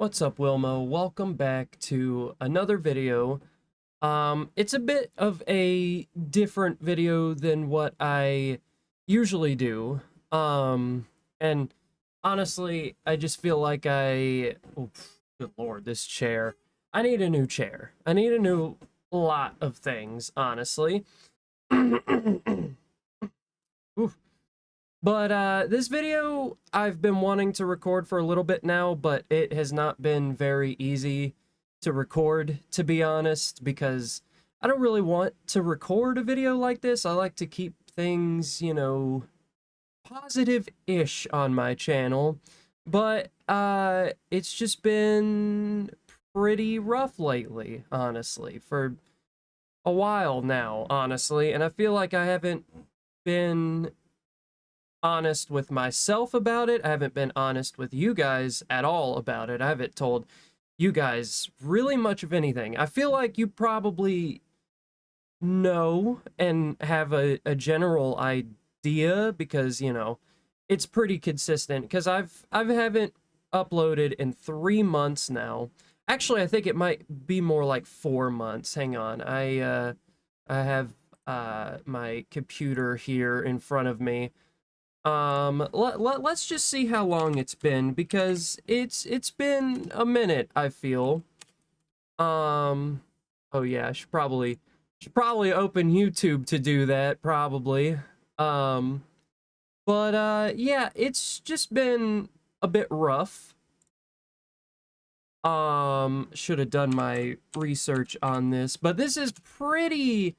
What's up, Wilmo? Welcome back to another video. It's a bit of a different video than what I usually do. And honestly, I just feel like oh, good lord, this chair. I need a new chair. I need a new lot of things, honestly. Oof. But this video I've been wanting to record for a little bit now, but it has not been very easy to record, to be honest, because I don't really want to record a video like this. I like to keep things, positive-ish on my channel, but it's just been pretty rough lately, honestly, for a while now, honestly, and I feel like I haven't been honest with myself about it. I haven't been honest with you guys at all about it. I haven't told you guys really much of anything. I feel like you probably know and have a general idea because, it's pretty consistent because I haven't uploaded in 3 months now. Actually, I think it might be more like 4 months. Hang on. I have my computer here in front of me. Let's just see how long it's been, because it's been a minute, I feel. Oh yeah, I should probably open YouTube to do that, probably. Yeah, it's just been a bit rough. Should have done my research on this, but this is pretty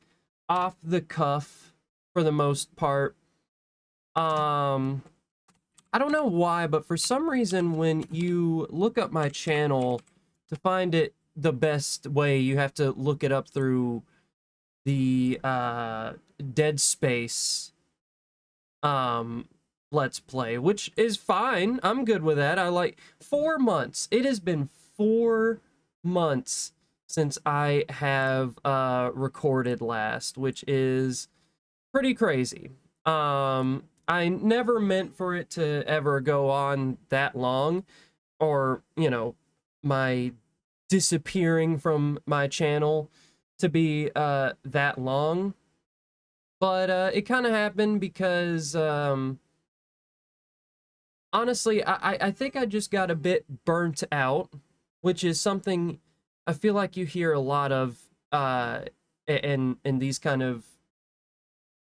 off the cuff for the most part. I don't know why, but for some reason when you look up my channel to find it the best way, you have to look it up through the Dead Space Let's Play, which is fine. I'm good with that. I like 4 months. It has been 4 months since I have recorded last, which is pretty crazy. I never meant for it to ever go on that long, or, my disappearing from my channel to be that long. But it kind of happened because honestly, I think I just got a bit burnt out, which is something I feel like you hear a lot of in these kind of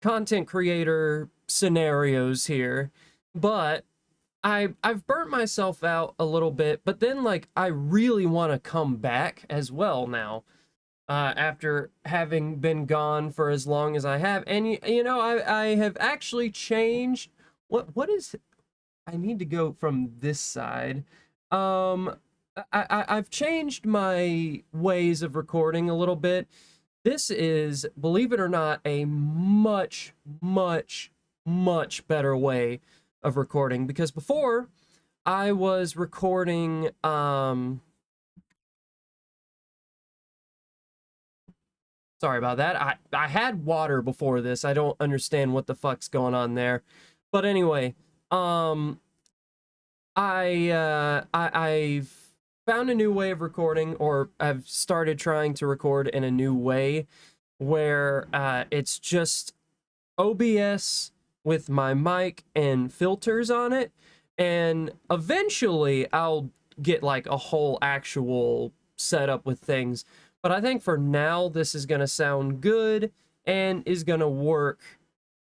content creator scenarios here. But I've burnt myself out a little bit, but then, like, I really want to come back as well now, after having been gone for as long as I have. And I have actually changed. What is, I need to go from this side. I've changed my ways of recording a little bit. This is, believe it or not, a much, much, much better way of recording, because before I was recording, sorry about that. I had water before this. I don't understand what the fuck's going on there. But anyway, I've found a new way of recording, or I've started trying to record in a new way where it's just OBS with my mic and filters on it, and eventually I'll get like a whole actual setup with things. But I think for now this is gonna sound good and is gonna work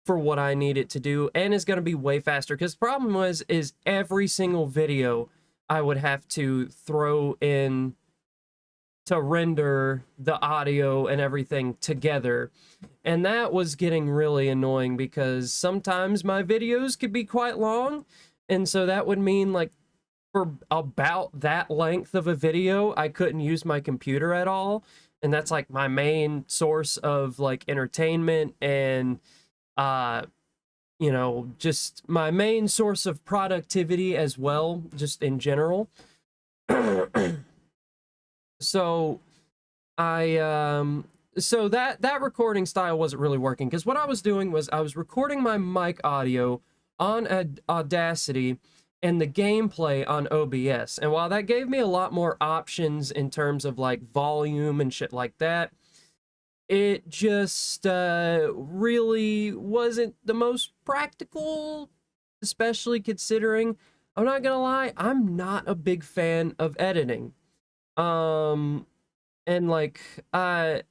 for what I need it to do, and is gonna be way faster, because the problem is every single video I would have to throw in to render the audio and everything together. And that was getting really annoying, because sometimes my videos could be quite long. And so that would mean, like, for about that length of a video, I couldn't use my computer at all. And that's like my main source of like entertainment and, just my main source of productivity as well, just in general. So so that recording style wasn't really working, because what I was doing was I was recording my mic audio on Audacity, and the gameplay on OBS. And while that gave me a lot more options in terms of like volume and shit like that, it just really wasn't the most practical, especially considering, I'm not gonna lie, I'm not a big fan of editing. And like, the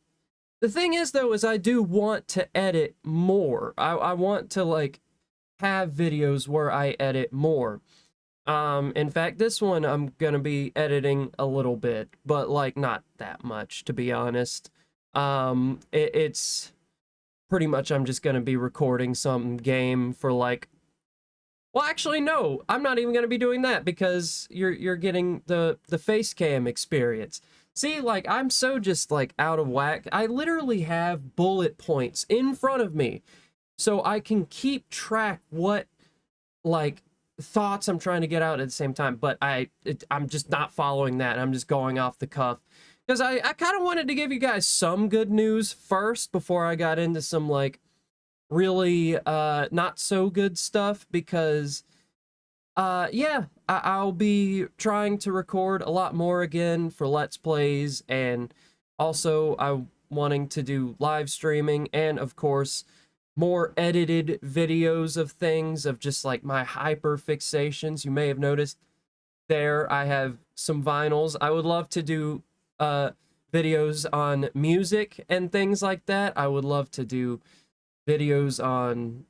thing is though, is I do want to edit more. I want to like have videos where I edit more. In fact, this one I'm gonna be editing a little bit, but like not that much, to be honest. It's pretty much I'm just gonna be recording some game for like, well, actually, no, I'm not even gonna be doing that because you're getting the face cam experience. See, like, I'm so just like out of whack. I literally have bullet points in front of me so I can keep track what like thoughts I'm trying to get out at the same time, but I'm just not following that. I'm just going off the cuff because I kind of wanted to give you guys some good news first before I got into some like really not so good stuff, because yeah, I'll be trying to record a lot more again for Let's Plays, and also I'm wanting to do live streaming, and of course more edited videos of things, of just like my hyper fixations. You may have noticed there I have some vinyls. I would love to do videos on music and things like that. I would love to do videos on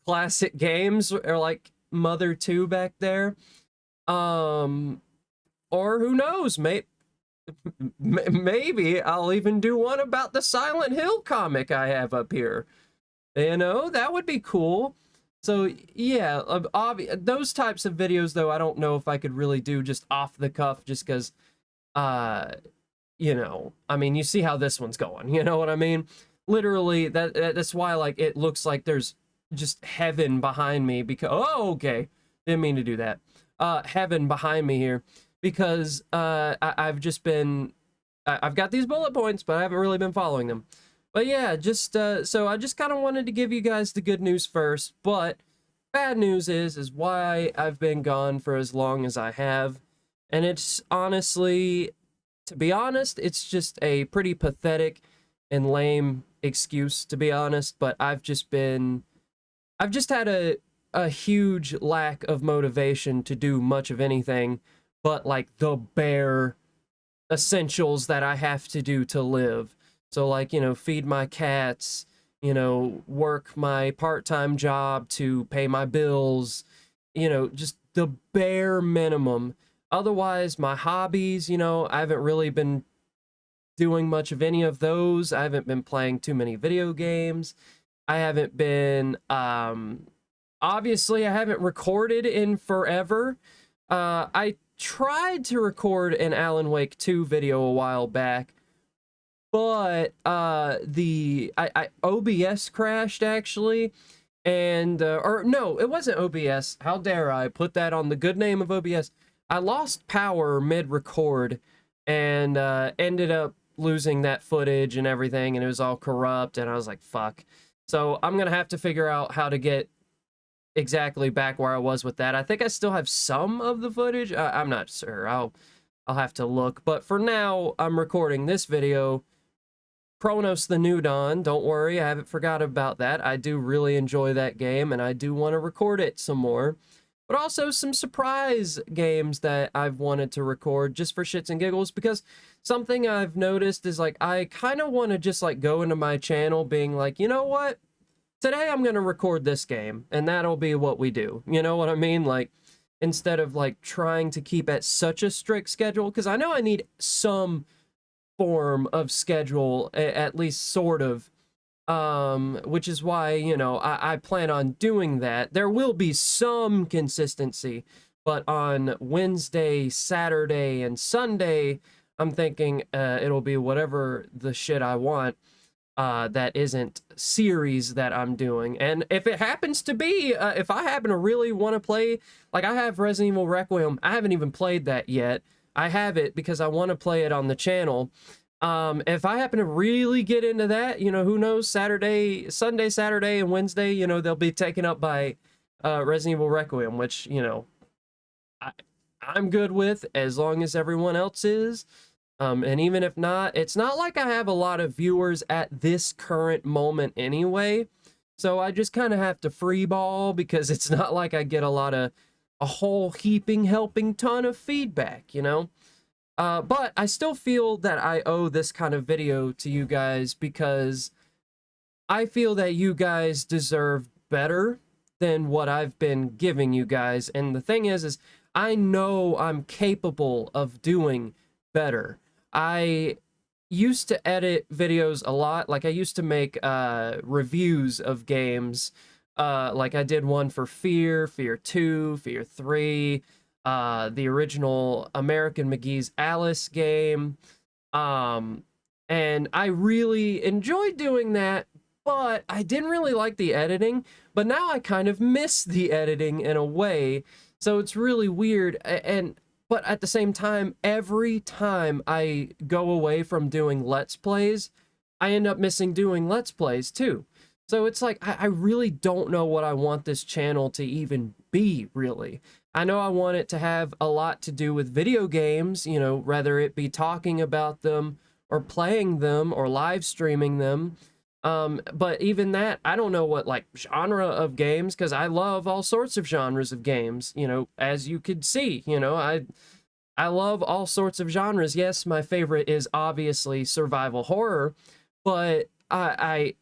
classic games, or like Mother 2 back there. Or who knows, maybe I'll even do one about the Silent Hill comic I have up here. You know, that would be cool. So yeah, those types of videos though, I don't know if I could really do just off the cuff, just because you know, I mean, you see how this one's going, you know what I mean? Literally, that's why like it looks like there's just heaven behind me, because oh, okay, didn't mean to do that. Heaven behind me here, because I've just been I've got these bullet points, but I haven't really been following them. But yeah, just so I just kind of wanted to give you guys the good news first. But bad news is why I've been gone for as long as I have, and it's honestly, to be honest, it's just a pretty pathetic and lame excuse, to be honest. But I've just had a huge lack of motivation to do much of anything but like the bare essentials that I have to do to live. So like, you know, feed my cats, you know, work my part-time job to pay my bills, you know, just the bare minimum. Otherwise, my hobbies, you know, I haven't really been doing much of any of those. I haven't been playing too many video games. I haven't been, obviously I haven't recorded in forever. I tried to record an Alan Wake 2 video a while back, but OBS crashed actually, and or no, it wasn't OBS. How dare I put that on the good name of OBS? I lost power mid-record and ended up losing that footage and everything, and it was all corrupt, and I was like, fuck. So I'm gonna have to figure out how to get exactly back where I was with that. I think I still have some of the footage. I'm not sure. I'll have to look. But for now, I'm recording this video. Chronos the New Dawn. Don't worry, I haven't forgot about that. I do really enjoy that game, and I do want to record it some more. But also some surprise games that I've wanted to record just for shits and giggles, because something I've noticed is like I kind of want to just like go into my channel being like, you know what? Today I'm going to record this game, and that'll be what we do. You know what I mean? Like, instead of like trying to keep at such a strict schedule, because I know I need some form of schedule, at least sort of, which is why, you know, I plan on doing that. There will be some consistency, but on Wednesday, Saturday, and Sunday, I'm thinking it'll be whatever the shit I want. That isn't series that I'm doing. And if it happens to be, if I happen to really want to play, like I have Resident Evil Requiem, I haven't even played that yet. I have it because I want to play it on the channel. If I happen to really get into that, you know, who knows, Sunday, Saturday, and Wednesday, you know, they'll be taken up by Resident Evil Requiem, which, you know, I, I'm good with as long as everyone else is. And even if not, it's not like I have a lot of viewers at this current moment anyway. So I just kind of have to free ball because it's not like I get a whole heaping, helping ton of feedback, you know? But I still feel that I owe this kind of video to you guys because I feel that you guys deserve better than what I've been giving you guys. And the thing is I know I'm capable of doing better. I used to edit videos a lot. Like I used to make reviews of games. Like I did one for Fear 2, Fear 3, the original American McGee's Alice game. Um, and I really enjoyed doing that, but I didn't really like the editing. But now I kind of miss the editing in a way. So it's really weird. But at the same time, every time I go away from doing Let's Plays, I end up missing doing Let's Plays too. So it's like, I really don't know what I want this channel to even be, really. I know I want it to have a lot to do with video games, you know, whether it be talking about them or playing them or live streaming them. But even that, I don't know what like genre of games, because I love all sorts of genres of games, you know, as you could see, you know, I love all sorts of genres. Yes, my favorite is obviously survival horror, but I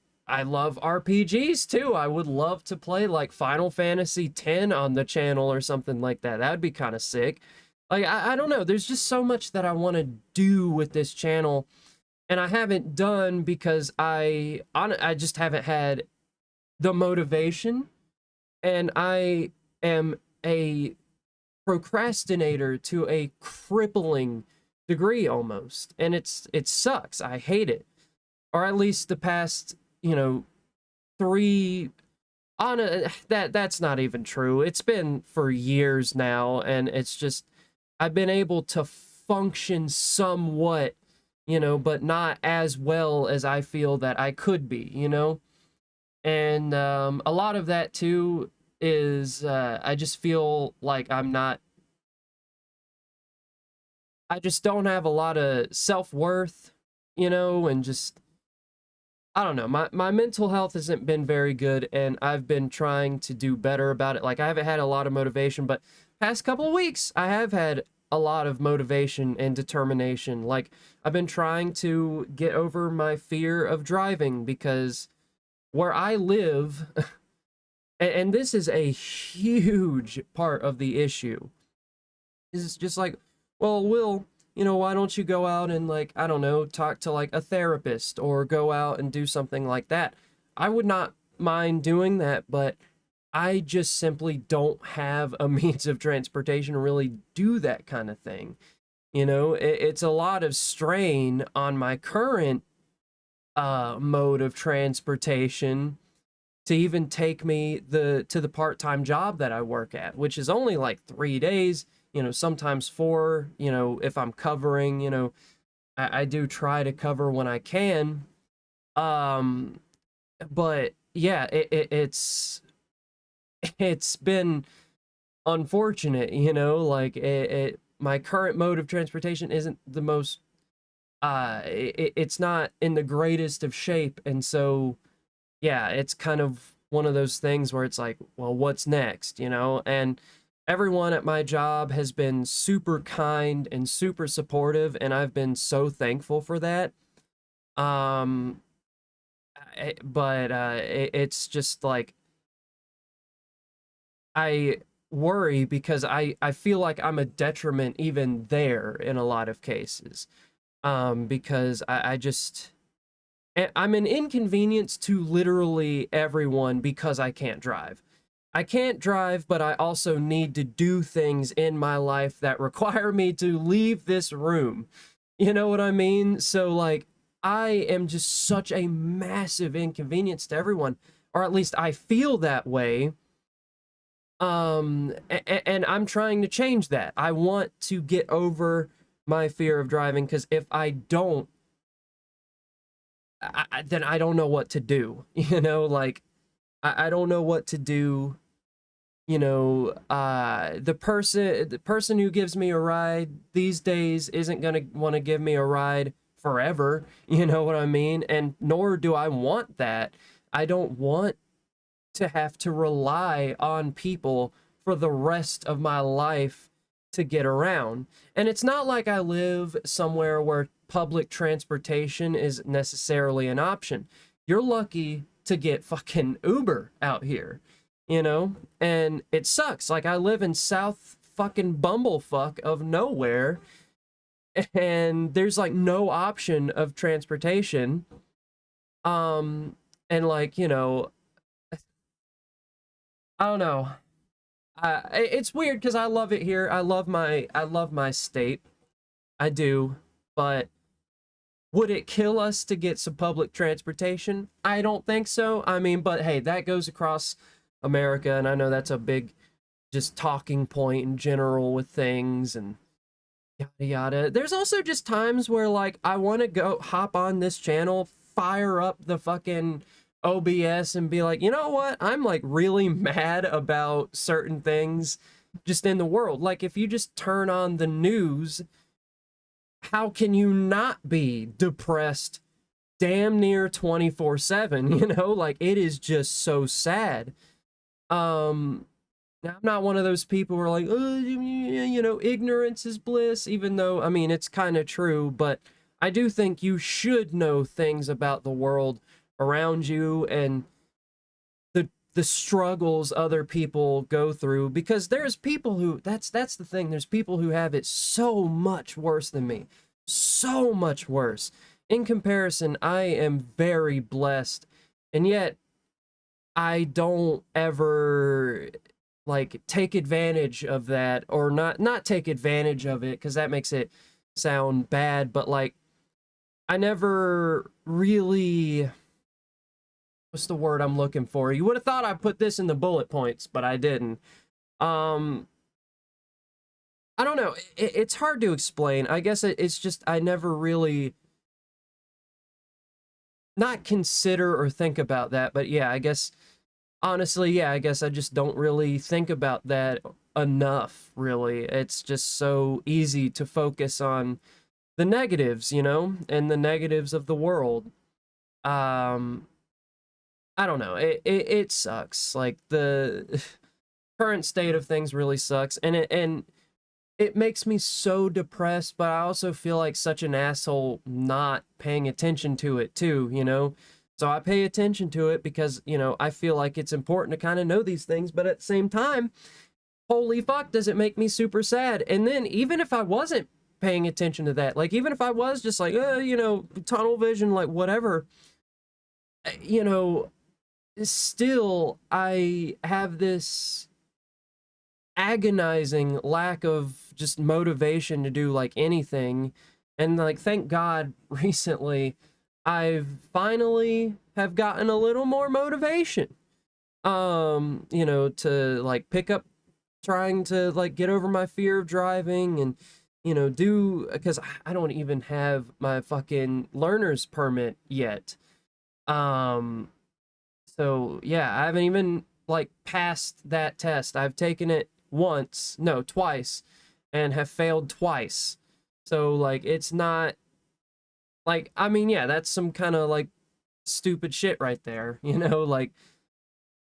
love RPGs too. I would love to play like Final Fantasy X on the channel or something like that. That would be kind of sick. Like, I don't know. There's just so much that I want to do with this channel, and I haven't done because I just haven't had the motivation, and I am a procrastinator to a crippling degree almost, and it sucks. I hate it. Or at least the past, you know, three on a, that's not even true. It's been for years now, and it's just I've been able to function somewhat, you know, but not as well as I feel that I could be, you know. And a lot of that too is I just feel like I just don't have a lot of self-worth, you know, and just I don't know. My mental health hasn't been very good, and I've been trying to do better about it. Like, I haven't had a lot of motivation, but past couple of weeks, I have had a lot of motivation and determination. Like, I've been trying to get over my fear of driving because where I live, and this is a huge part of the issue, is just like, well, Will, you know, why don't you go out and, like, I don't know, talk to like a therapist or go out and do something like that? I would not mind doing that, but I just simply don't have a means of transportation to really do that kind of thing. You know, it's a lot of strain on my current mode of transportation to even take me to the part-time job that I work at, which is only like 3 days, you know, sometimes 4, you know, if I'm covering, you know, I do try to cover when I can. Um, but yeah, it's been unfortunate, you know, like my current mode of transportation isn't the most it's not in the greatest of shape, and so yeah, it's kind of one of those things where it's like, well, what's next, you know? And everyone at my job has been super kind and super supportive, and I've been so thankful for that. Um, but it's just like I worry because I feel like I'm a detriment even there in a lot of cases. Because I just I'm an inconvenience to literally everyone because I can't drive. I can't drive, but I also need to do things in my life that require me to leave this room. You know what I mean? So, like, I am just such a massive inconvenience to everyone, or at least I feel that way. And I'm trying to change that. I want to get over my fear of driving, because if I don't, then I don't know what to do. You know, like, I don't know what to do the person who gives me a ride these days isn't going to want to give me a ride forever. You know what I mean? And nor do I want that. I don't want to have to rely on people for the rest of my life to get around. And it's not like I live somewhere where public transportation is necessarily an option. You're lucky to get fucking Uber out here, you know? And it sucks. Like, I live in South fucking bumblefuck of nowhere, and there's like no option of transportation. And like, I don't know. It's weird because I love it here. I love my state. I do. But would it kill us to get some public transportation? I don't think so. I mean, but hey, that goes across America, and I know that's a big just talking point in general with things and yada yada. There's also just times where like I want to go hop on this channel, fire up the fucking OBS and be like, you know what? I'm like really mad about certain things just in the world. Like if you just turn on the news, how can you not be depressed damn near 24/7, Like it is just so sad. Now, I'm not one of those people who are like, oh, ignorance is bliss, even though, I mean, it's kind of true, but I do think you should know things about the world around you and the struggles other people go through, because there's people who, that's the thing, there's people who have it so much worse than me. So much worse. In comparison, I am very blessed, and yet I don't ever like take advantage of that, or not take advantage of it because that makes it sound bad, but like I never really, what's the word I'm looking for? You would have thought I put this in the bullet points, but I didn't. I don't know. It's hard to explain. I guess it's just I never really not consider or think about that, but yeah, I guess honestly, yeah, I guess I just don't really think about that enough, really. It's just so easy to focus on the negatives, and the negatives of the world. Um, I don't know. It sucks. Like the current state of things really sucks, and it makes me so depressed, but I also feel like such an asshole not paying attention to it too. So I pay attention to it because, I feel like it's important to kind of know these things, but at the same time, holy fuck, does it make me super sad. And then even if I wasn't paying attention to that, like even if I was just like, tunnel vision, like whatever, you know, still I have this agonizing lack of just motivation to do like anything. And like thank God recently I've finally have gotten a little more motivation to like pick up, trying to like get over my fear of driving, and do, because I don't even have my fucking learner's permit yet. um so yeah, I haven't even like passed that test. I've taken it once, no, twice, and have failed twice. So like it's not like, I mean, yeah, that's some kind of like stupid shit right there, like,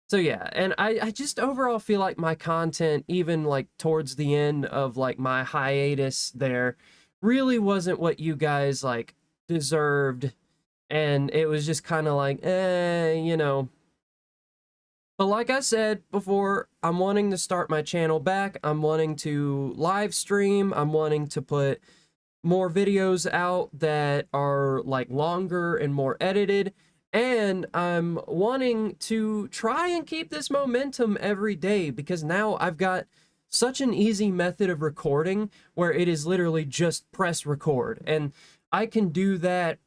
so yeah. And I just overall feel like my content, even like towards the end of like my hiatus there, really wasn't what you guys like deserved. And it was just kind of like, but like I said before, I'm wanting to start my channel back. I'm wanting to live stream. I'm wanting to put more videos out that are like longer and more edited. And I'm wanting to try and keep this momentum every day, because now I've got such an easy method of recording where it is literally just press record. And I can do that.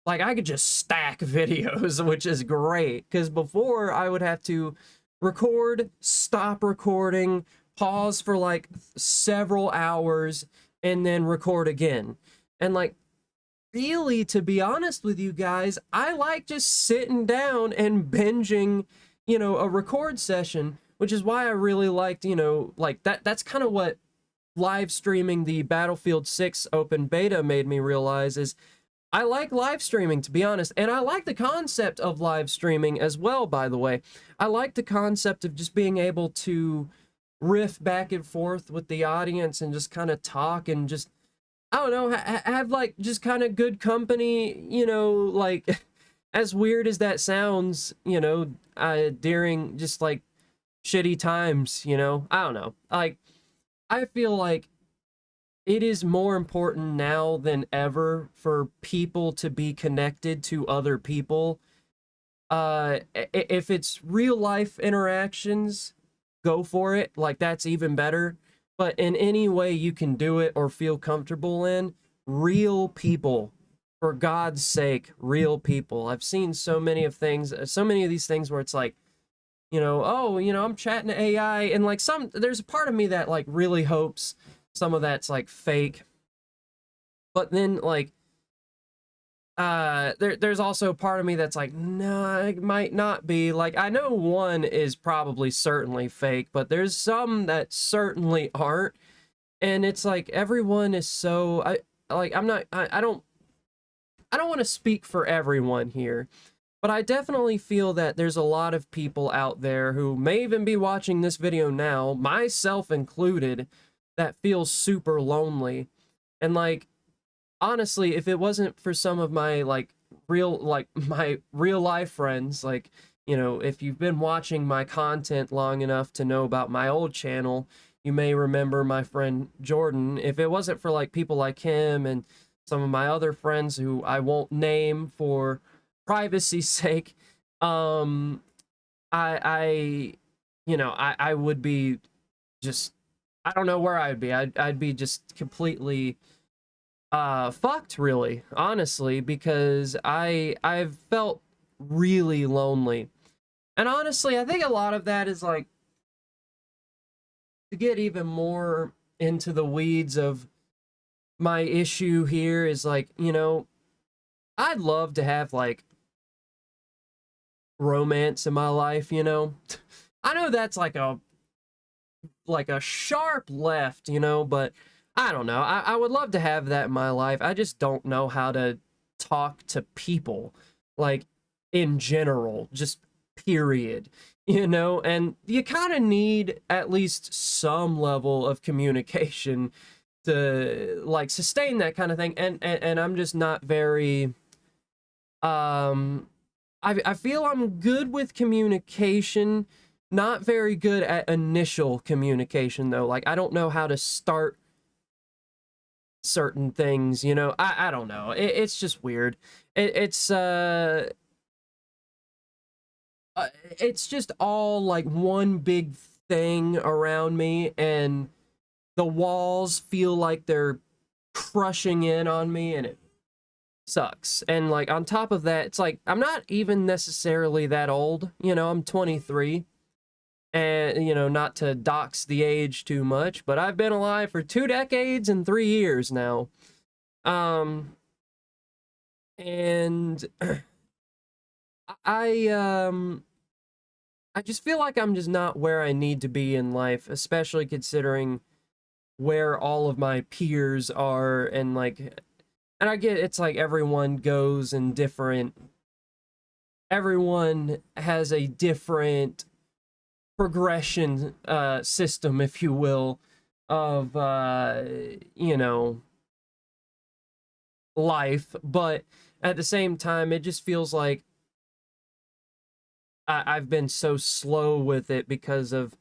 Like I could just stack videos, which is great, because before I would have to record, stop recording, pause for like several hours, and then record again. And like, really, to be honest with you guys, I like just sitting down and binging, a record session, which is why I really liked, you know, like that's kind of what live streaming the Battlefield 6 open beta made me realize is I like live streaming, to be honest, and I like the concept of live streaming as well, by the way. I like the concept of just being able to riff back and forth with the audience and just kind of talk and just, I don't know, have like just kind of good company, you know, like as weird as that sounds, you know, during just like shitty times, you know, I don't know. Like, I feel like it is more important now than ever for people to be connected to other people. If it's real life interactions, go for it. Like, that's even better. But in any way you can do it or feel comfortable in, real people, for God's sake, real people. I've seen so many of these things where it's like, you know, oh, you know, I'm chatting to AI, and like there's a part of me that like really hopes some of that's like fake. But then like there's also a part of me that's like, no, it might not be. Like, I know one is probably certainly fake, but there's some that certainly aren't. And it's like everyone is so I don't want to speak for everyone here, but I definitely feel that there's a lot of people out there who may even be watching this video now, myself included, that feels super lonely. And like, honestly, if it wasn't for some of my my real life friends, like, you know, if you've been watching my content long enough to know about my old channel, you may remember my friend Jordan. If it wasn't for like people like him and some of my other friends who I won't name for privacy's sake, I you know, I would be just, I don't know where I'd be. I'd be just completely fucked, really, honestly, because I've felt really lonely. And honestly, I think a lot of that is like, to get even more into the weeds of my issue here is like, you know, I'd love to have like romance in my life, you know. I know that's like a sharp left, you know, but I don't know. I would love to have that in my life. I just don't know how to talk to people, like, in general, just period, you know. And you kind of need at least some level of communication to like sustain that kind of thing. And I'm just not very I feel I'm good with communication, not very good at initial communication though. Like, I don't know how to start certain things, you know. I don't know. It's just weird. It's just all like one big thing around me, and the walls feel like they're crushing in on me, and it sucks. And like, on top of that, it's like I'm not even necessarily that old, you know. I'm 23, and you know, not to dox the age too much, but I've been alive for 2 decades and 3 years now. And I I just feel like I'm just not where I need to be in life, especially considering where all of my peers are. And like, and I get it's like everyone goes in different, everyone has a different progression system, if you will, of you know, life. But at the same time, it just feels like I've been so slow with it because of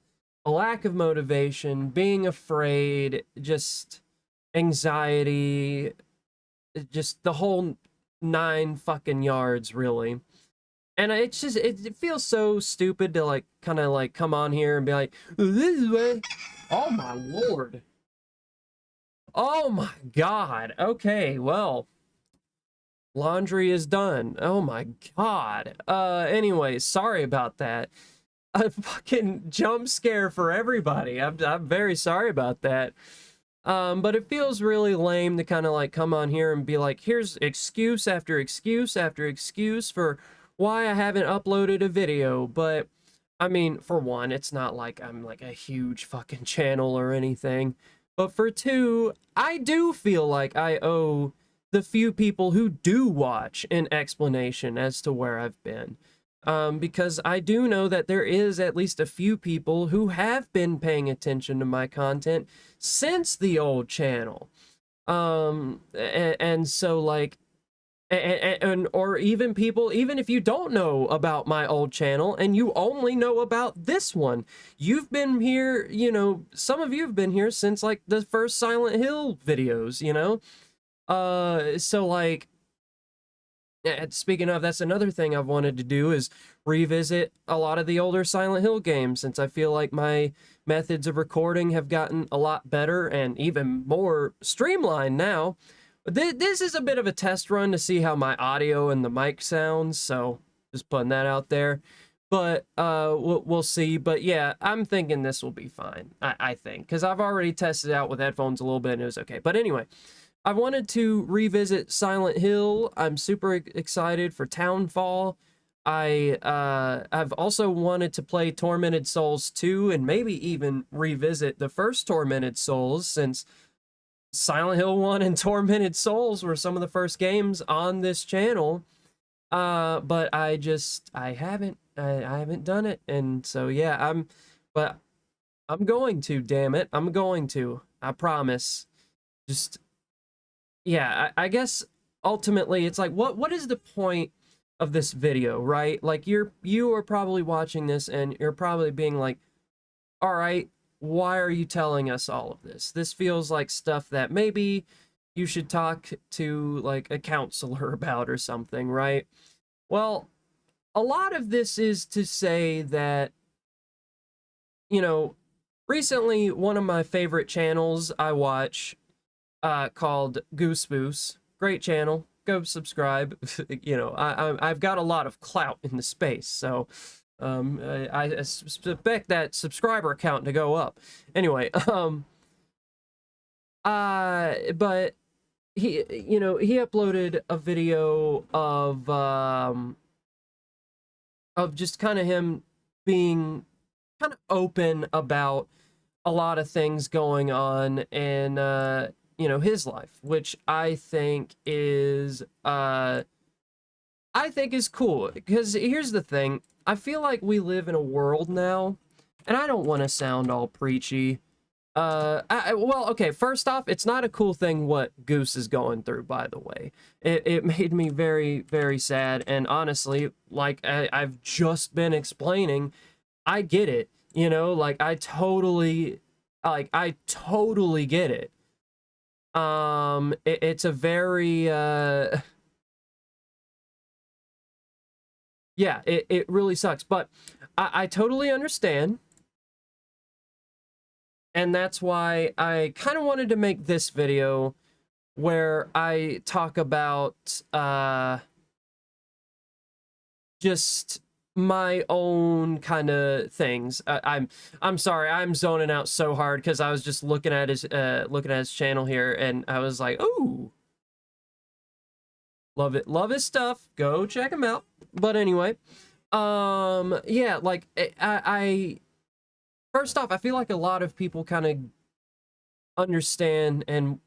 a lack of motivation, being afraid, just anxiety, just the whole 9 fucking yards, really. And it's just, it feels so stupid to like kind of like come on here and be like, this is way. Oh my lord. Oh my god. Okay, well, laundry is done. Oh my god. Anyways, sorry about that. A fucking jump scare for everybody. I'm very sorry about that. But it feels really lame to kind of like come on here and be like, here's excuse after excuse after excuse for why I haven't uploaded a video. But I mean, for one, it's not like I'm like a huge fucking channel or anything. But for two, I do feel like I owe the few people who do watch an explanation as to where I've been. Because I do know that there is at least a few people who have been paying attention to my content since the old channel. And so like and or even people, even if you don't know about my old channel and you only know about this one, you've been here, you know, some of you have been here since like the first Silent Hill videos, you know. So like, speaking of, that's another thing I've wanted to do is revisit a lot of the older Silent Hill games, since I feel like my methods of recording have gotten a lot better and even more streamlined now. This is a bit of a test run to see how my audio and the mic sounds, so just putting that out there. But we'll see. But yeah, I'm thinking this will be fine, I think, because I've already tested it out with headphones a little bit and it was okay. But anyway, I wanted to revisit Silent Hill. I'm super excited for Townfall. I've also wanted to play Tormented Souls 2 and maybe even revisit the first Tormented Souls, since Silent Hill 1 and Tormented Souls were some of the first games on this channel. But I haven't done it. And so yeah, but I'm going to, damn it. I'm going to. I promise. Just yeah, I guess ultimately it's like what is the point of this video, right? Like you are probably watching this and you're probably being like, all right, why are you telling us all of this? This feels like stuff that maybe you should talk to like a counselor about or something, right? Well, a lot of this is to say that, you know, recently one of my favorite channels I watch, called Goose Boos, great channel, go subscribe. You know, I've got a lot of clout in the space, so I suspect that subscriber count to go up. Anyway, but he, you know, he uploaded a video of just kind of him being kind of open about a lot of things going on in you know, his life, which I think is cool. Because here's the thing, I feel like we live in a world now, and I don't want to sound all preachy. Well, okay, first off, it's not a cool thing what Goose is going through, by the way. It made me very, very sad, and honestly, like I've just been explaining, I get it, you know, like I totally get it. It's a very, yeah, it really sucks, but I totally understand. And that's why I kind of wanted to make this video where I talk about just my own kind of things. I'm sorry, I'm zoning out so hard because I was just looking at his channel here and I was like, ooh, love it, love his stuff. Go check him out. But anyway, yeah, like I first off, I feel like a lot of people kind of understand and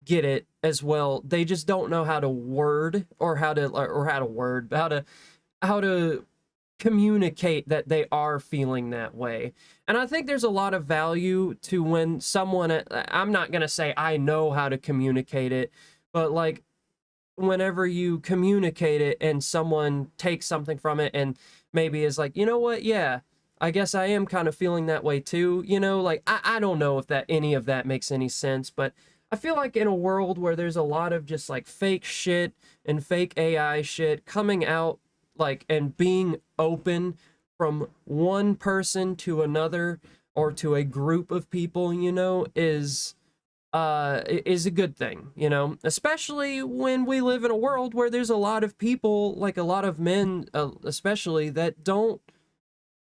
get it as well. They just don't know how to word or how to communicate that they are feeling that way. And I think there's a lot of value to when someone, I'm not going to say I know how to communicate it, but like whenever you communicate it and someone takes something from it and maybe is like, you know what, yeah, I guess I am kind of feeling that way too, you know, like I don't know if that any of that makes any sense, but I feel like in a world where there's a lot of just like fake shit and fake AI shit coming out, like, and being open from one person to another or to a group of people, you know, is a good thing, you know, especially when we live in a world where there's a lot of people, like a lot of men, especially, that don't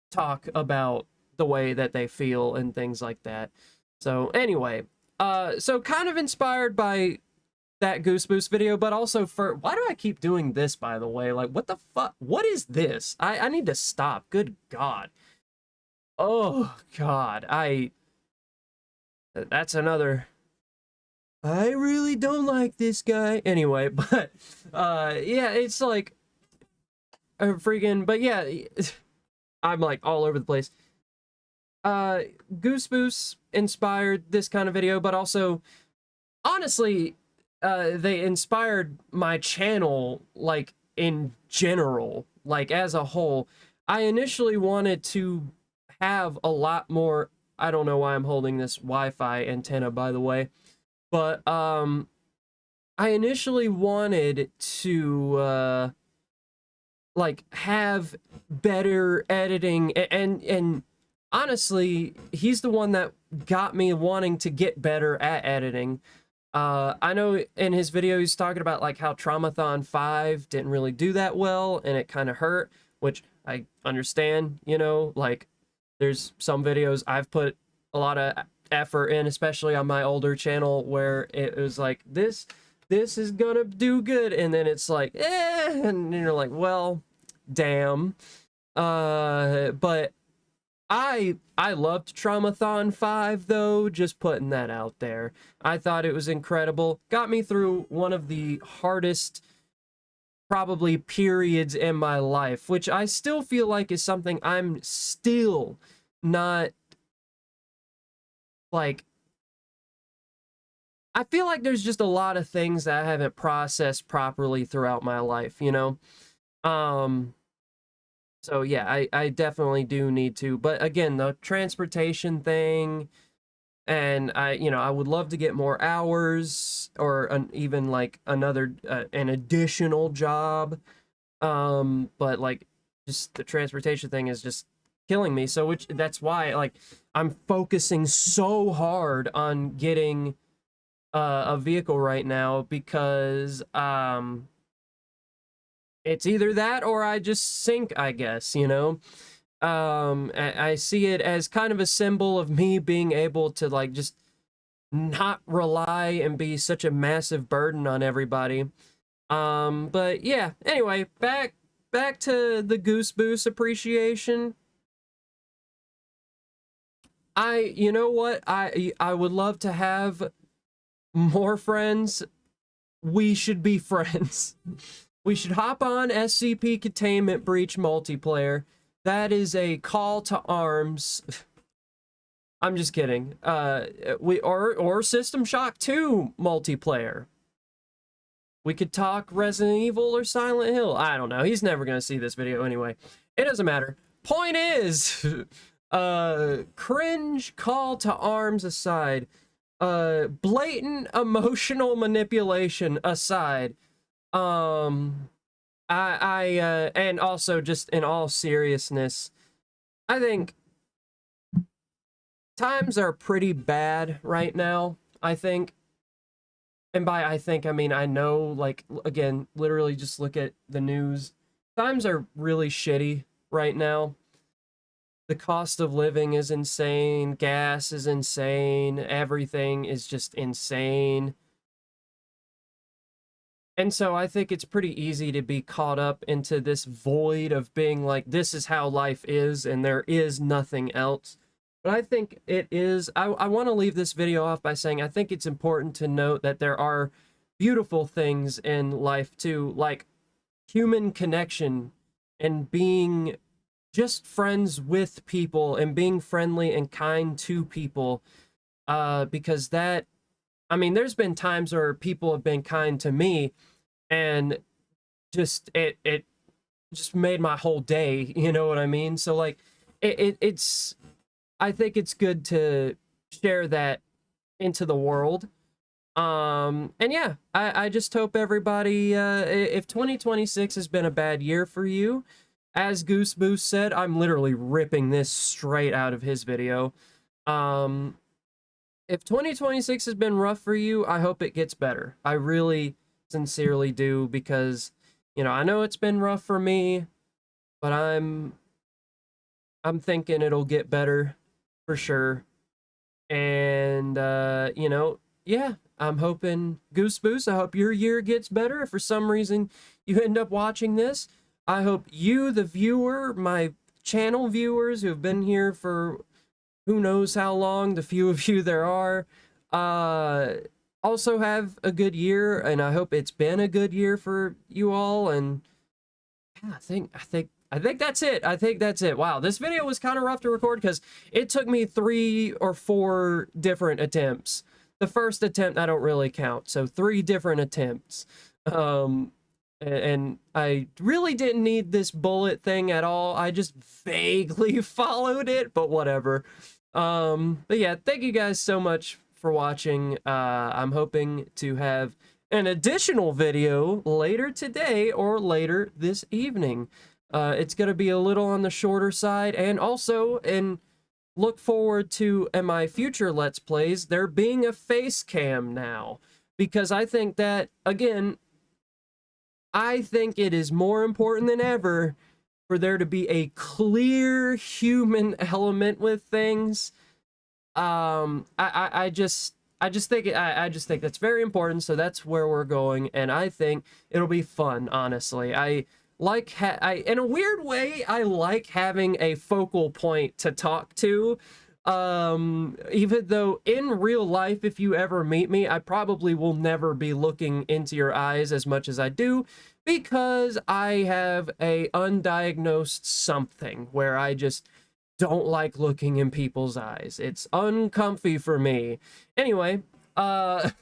talk about the way that they feel and things like that. So anyway, so kind of inspired by that Goose Boost video, but also for, why do I keep doing this, by the way? Like, what the fuck? What is this? I need to stop. Good God. Oh, God. That's another, I really don't like this guy. Anyway, but, yeah, it's like, a freaking, but yeah, I'm like all over the place. Goose Boost inspired this kind of video, but also, honestly, they inspired my channel, like, in general, like, as a whole. I initially wanted to have a lot more, I don't know why I'm holding this Wi-Fi antenna, by the way, but, I initially wanted to, like, have better editing, and honestly, he's the one that got me wanting to get better at editing. I know in his video he's talking about like how Traumathon 5 didn't really do that well and it kind of hurt, which I understand, you know, like there's some videos I've put a lot of effort in, especially on my older channel, where it was like this is gonna do good, and then it's like and you're like, well, damn. But I loved Traumathon 5 though, just putting that out there. I thought it was incredible. Got me through one of the hardest probably periods in my life, which I still feel like is something I'm still not, like, I feel like there's just a lot of things that I haven't processed properly throughout my life, you know? So yeah, I definitely do need to. But again, the transportation thing, and I would love to get more hours or even like another an additional job. But like just the transportation thing is just killing me. So that's why like I'm focusing so hard on getting a vehicle right now, because it's either that or I just sink, I guess, you know? I see it as kind of a symbol of me being able to, like, just not rely and be such a massive burden on everybody. But yeah, anyway, back to the Goose Boost appreciation. You know what? I would love to have more friends. We should be friends. We should hop on SCP Containment Breach multiplayer. That is a call to arms. I'm just kidding. Or System Shock 2 multiplayer. We could talk Resident Evil or Silent Hill. I don't know. He's never gonna see this video anyway. It doesn't matter. Point is, cringe call to arms aside, blatant emotional manipulation aside, and also just in all seriousness, I think times are pretty bad right now, I think. And by I think, I mean, I know, like, again, literally just look at the news. Times are really shitty right now. The cost of living is insane. Gas is insane. Everything is just insane. And so I think it's pretty easy to be caught up into this void of being like, this is how life is and there is nothing else. But I think it is, I want to leave this video off by saying I think it's important to note that there are beautiful things in life too, like human connection and being just friends with people and being friendly and kind to people. Because that, I mean, there's been times where people have been kind to me, and just it just made my whole day, you know what I mean? So like it's I think it's good to share that into the world. And yeah, I just hope everybody, if 2026 has been a bad year for you, as Goose Boost said, I'm literally ripping this straight out of his video. If 2026 has been rough for you, I hope it gets better. I really sincerely do, because, you know, I know it's been rough for me, but I'm thinking it'll get better for sure. And, you know, yeah, I'm hoping Goose Boost, I hope your year gets better. If for some reason you end up watching this, I hope you, the viewer, my channel viewers who have been here for who knows how long, the few of you there are, also have a good year, and I hope it's been a good year for you all. And yeah, I think that's it. I think that's it. Wow, this video was kind of rough to record because it took me 3 or 4 different attempts. The first attempt I don't really count, so 3 different attempts. And I really didn't need this bullet thing at all. I just vaguely followed it, but whatever. But yeah, thank you guys so much for watching. I'm hoping to have an additional video later today or later this evening. It's going to be a little on the shorter side, and also, and look forward to in my future Let's Plays, there being a face cam now, because I think that, again, I think it is more important than ever for there to be a clear human element with things. I just think that's very important. So that's where we're going, and I think it'll be fun. Honestly, I like in a weird way, I like having a focal point to talk to. Even though in real life, if you ever meet me, I probably will never be looking into your eyes as much as I do, because I have a undiagnosed something where I just don't like looking in people's eyes. It's uncomfy for me. Anyway, but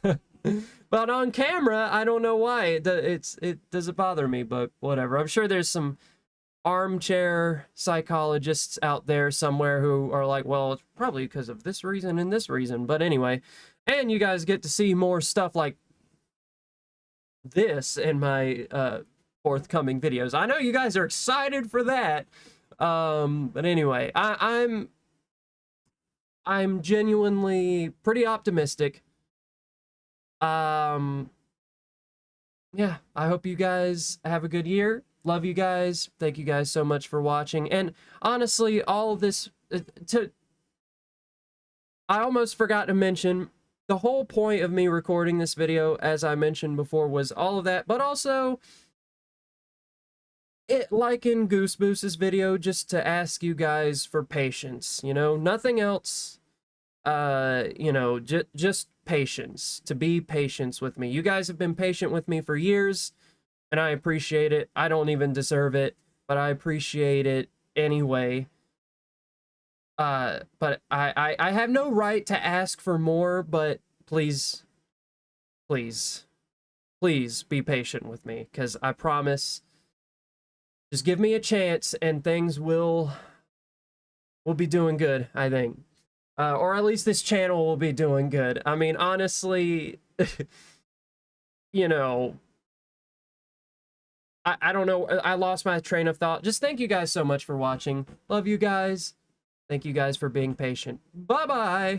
on camera, I don't know why. It doesn't bother me, but whatever. I'm sure there's some armchair psychologists out there somewhere who are like, well, it's probably because of this reason and this reason. But anyway, and you guys get to see more stuff like this in my forthcoming videos. I know you guys are excited for that. But anyway, I'm genuinely pretty optimistic. Yeah, I hope you guys have a good year. Love you guys. Thank you guys so much for watching. And honestly, all of this, I almost forgot to mention, the whole point of me recording this video, as I mentioned before, was all of that, but also, like in Goose Boost's video, just to ask you guys for patience, you know, nothing else, you know, just patience, to be patient with me. You guys have been patient with me for years, and I appreciate it. I don't even deserve it, but I appreciate it anyway. But I have no right to ask for more, but please be patient with me, because I promise, just give me a chance and things will be doing good, I think. Or at least this channel will be doing good. I mean, honestly, you know, I don't know. I lost my train of thought. Just thank you guys so much for watching. Love you guys. Thank you guys for being patient. Bye-bye.